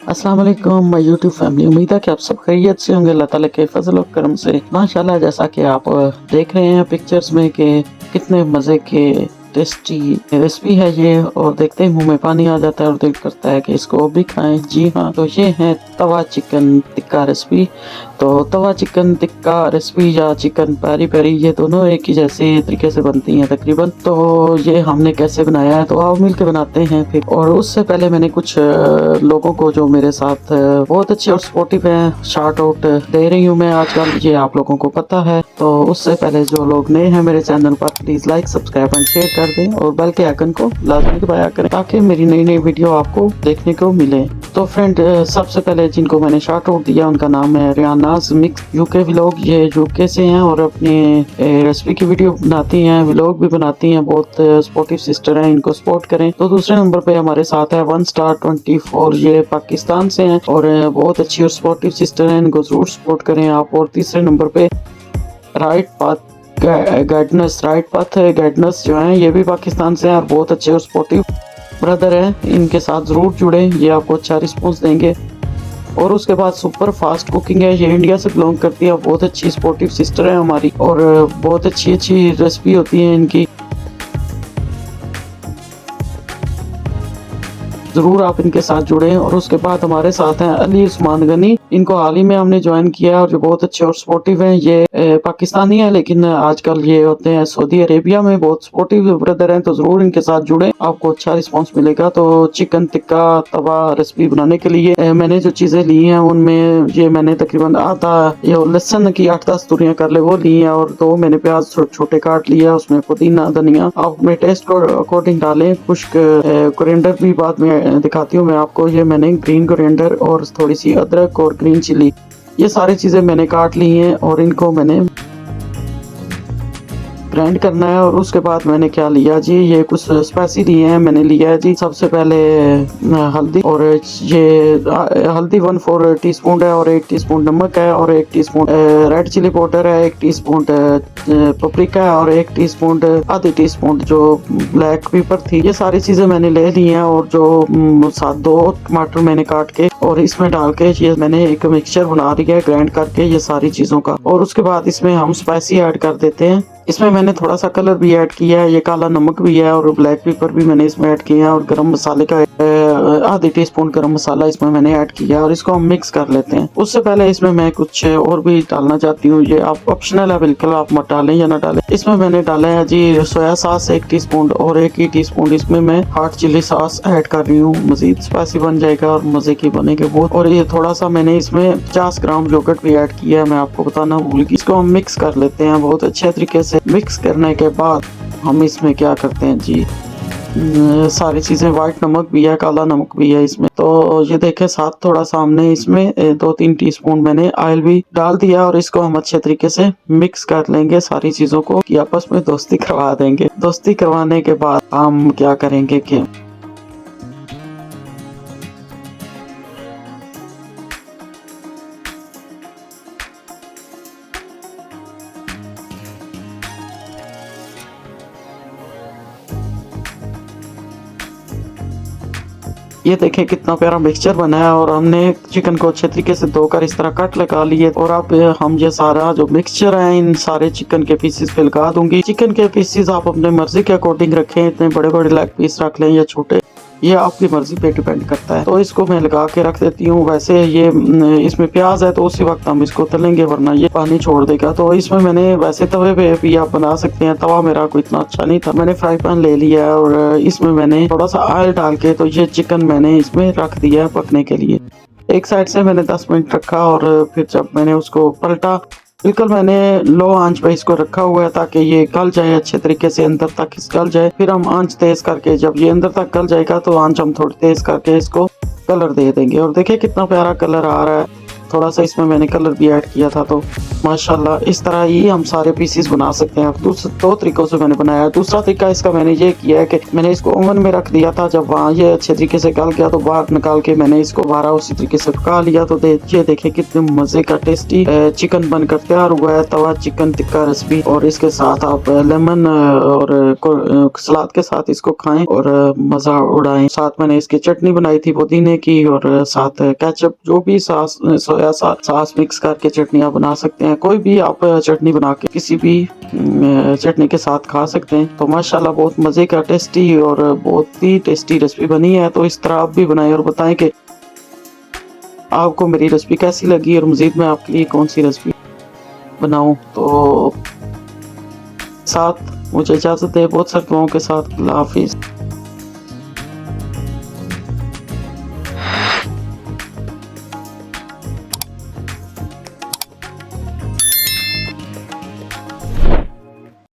अस्सलाम वालेकुम my YouTube family. उम्मीद है कि आप सब खैरियत से होंगे अल्लाह ताला के फजल और करम से। माशाल्लाह, जैसा कि आप देख रहे हैं पिक्चर्स में कि कितने मज़े के टेस्टी रेसिपी है ये, और देखते ही मुंह में पानी आ जाता है और दिल करता है कि इसको भी खाएं। जी हाँ, तो ये है तवा चिकन टिक्का रेसिपी। तो तवा चिकन टिक्का रेसिपी या चिकन पेरी पेरी, ये दोनों एक ही जैसे तरीके से बनती हैं तकरीबन। तो ये हमने कैसे बनाया है, तो आओ मिल के बनाते हैं फिर। और उससे पहले मैंने कुछ लोगों को जो मेरे साथ बहुत अच्छे और सपोर्टिव हैं, शार्ट आउट दे रही हूँ मैं आजकल, ये आप लोगों को पता है। तो उससे पहले जो लोग नए हैं मेरे चैनल पर, please like subscribe and share कर दें और बेल के आइकन को लाजमी दबाया करें ताकि मेरी नई नई वीडियो आपको देखने को मिले। तो फ्रेंड, सबसे पहले जिनको मैंने शार्ट आउट दिया उनका नाम है रियानाज मिक्स यूके व्लॉग। ये यूके से हैं और अपनी रेसिपी की वीडियो बनाती हैं, व्लॉग भी बनाती हैं, बहुत सपोर्टिव सिस्टर हैं, इनको सपोर्ट करें। तो दूसरे नंबर पे हमारे साथ है 1 स्टार 24, ये पाकिस्तान से हैं और बहुत अच्छी और सपोर्टिव सिस्टर हैं, इनको जरूर सपोर्ट करें आप। और तीसरे नंबर पे राइट पाथ गाइडनेस जो है, ये भी पाकिस्तान से हैं और बहुत अच्छे और सपोर्टिव ब्रदर हैं, इनके साथ ज़रूर जुड़े, ये आपको अच्छा रिस्पॉन्स देंगे। और उसके बाद सुपर फास्ट कुकिंग है, ये इंडिया से बिलोंग करती है, बहुत अच्छी सपोर्टिव सिस्टर है हमारी और बहुत अच्छी अच्छी रेसिपी होती है इनकी, जरूर आप इनके साथ जुड़े। और उसके बाद हमारे साथ हैं अली उस्मान गनी, इनको हाल ही में हमने ज्वाइन किया है और जो बहुत अच्छे और सपोर्टिव हैं। ये पाकिस्तानी है लेकिन आजकल ये होते हैं सऊदी अरेबिया में, बहुत सपोर्टिव ब्रदर हैं, तो जरूर इनके साथ जुड़े, आपको अच्छा रिस्पांस मिलेगा। तो चिकन टिक्का तवा रेसिपी बनाने के लिए मैंने जो चीजें ली हैं उनमें ये मैंने तकरीबन आधा ये लहसन की 8-10 तुरियां कर ले वो ली हैं, और 2 मैंने प्याज छोटे काट लिया, उसमें पुदीना धनिया आप अपने टेस्ट को अकॉर्डिंग डालें। खुश्क कोरिएंडर भी बाद में दिखाती हूँ मैं आपको, ये मैंने ग्रीन कोरिएंडर और थोड़ी सी अदरक और ग्रीन चिली, ये सारी चीजें मैंने काट ली हैं और इनको मैंने ग्राइंड करना है। और उसके बाद मैंने क्या लिया जी, ये कुछ स्पाइसी लिए हैं मैंने लिया है जी। सबसे पहले हल्दी, और ये हल्दी 1/4 टीस्पून है और 1 टीस्पून नमक है और 1 टीस्पून रेड चिली पाउडर है, 1 टीस्पून पपरिका है और 1 टीस्पून आधी टीस्पून जो ब्लैक पेपर थी। ये सारी चीजें मैंने ले ली हैं और जो साथ 2 टमाटर मैंने काट के और इसमें डाल के ये मैंने एक मिक्सचर बना दिया है ग्राइंड करके ये सारी चीजों का। और उसके बाद इसमें हम स्पाइसी ऐड कर देते हैं। इसमें मैंने थोड़ा सा कलर भी ऐड किया है, ये काला नमक भी है और ब्लैक पेपर भी मैंने इसमें ऐड किया है, और गरम मसाले का आधी टीस्पून गरम मसाला इसमें मैंने ऐड किया है और इसको हम मिक्स कर लेते हैं। उससे पहले इसमें मैं कुछ और भी डालना चाहती हूँ, ये आप ऑप्शनल है, बिल्कुल आप मत डालें या ना डालें। इसमें मैंने डाला है जी सोया सॉस 1 टीस्पून और 1 ही टीस्पून इसमें मैं हॉट चिली सॉस ऐड कर रही हूँ, मजीद स्पाइसी बन जाएगा और मजे की बनेगी बहुत। और ये थोड़ा सा मैंने इसमें 50 ग्राम योगर्ट भी ऐड किया है, मैं आपको बताना भूल गई। इसको हम मिक्स कर लेते हैं बहुत अच्छे तरीके से। मिक्स करने के बाद हम इसमें क्या करते हैं जी, सारी चीजें, व्हाइट नमक भी है, काला नमक भी है इसमें। तो ये देखें, साथ थोड़ा सा हमने इसमें 2-3 टीस्पून मैंने ऑयल भी डाल दिया और इसको हम अच्छे तरीके से मिक्स कर लेंगे सारी चीजों को, कि आपस में दोस्ती करवा देंगे। दोस्ती करवाने के बाद हम क्या करेंगे कि ये देखें कितना प्यारा मिक्सचर बना है और हमने चिकन को अच्छे तरीके से धोकर इस तरह कट लगा लिए। और अब हम ये सारा जो मिक्सचर है इन सारे चिकन के पीसेस पे लगा दूंगी। चिकन के पीसेस आप अपने मर्जी के अकॉर्डिंग रखें, इतने बड़े बड़े लेग पीस रख लें या छोटे, ये आपकी मर्जी पे डिपेंड करता है। तो इसको मैं लगा के रख देती हूँ। वैसे ये इसमें प्याज है तो उसी वक्त हम इसको तलेंगे वरना ये पानी छोड़ देगा। तो इसमें मैंने वैसे तवे पे भी आप बना सकते हैं, तवा मेरा कोई इतना अच्छा नहीं था, मैंने फ्राई पैन ले लिया है और इसमें मैंने थोड़ा सा ऑयल डाल के तो ये चिकन मैंने इसमें रख दिया है पकने के लिए। एक साइड से मैंने 10 मिनट रखा और फिर जब मैंने उसको पलटा, बिल्कुल मैंने लो आंच पे इसको रखा हुआ है ताकि ये गल जाए अच्छे तरीके से, अंदर तक गल जाए। फिर हम आंच तेज करके, जब ये अंदर तक गल जाएगा तो आंच हम थोड़ी तेज करके इसको कलर दे देंगे। और देखिए कितना प्यारा कलर आ रहा है, थोड़ा सा इसमें मैंने कलर भी ऐड किया था। तो माशाल्लाह इस तरह ही हम सारे पीसेस बना सकते हैं। दो तरीकों से मैंने बनाया। दूसरा तरीका इसका मैंने ये किया है कि मैंने इसको ओवन में रख दिया था। जब वहाँ ये अच्छे तरीके से गल गया तो बाहर निकाल के मैंने इसको बाहर उसी तरीके से पका लिया। तो ये देखिए कितने मजे का टेस्टी चिकन बनकर तैयार हुआ है। तवा चिकन टिक्का रेसिपी, और इसके साथ आप लेमन और सलाद के साथ इसको खाएं और मजा उड़ाएं। साथ मैंने इसकी चटनी बनाई थी पुदीने की, और साथ केचप, जो भी सॉस, सोया सॉस मिक्स करके चटनियाँ बना सकते हैं। कोई भी आप चटनी बना के किसी भी चटनी के साथ खा सकते हैं। तो माशाल्लाह बहुत मजे का टेस्टी और बहुत ही टेस्टी रेसिपी बनी है। तो इस तरह आप भी बनाएं और बताएं कि आपको मेरी रेसिपी कैसी लगी और मजीद मैं आपके लिए कौन सी रेसिपी बनाऊं। तो साथ मुझे इजाजत है बहुत सारे दुआओं के साथ। अल्लाह हाफिज।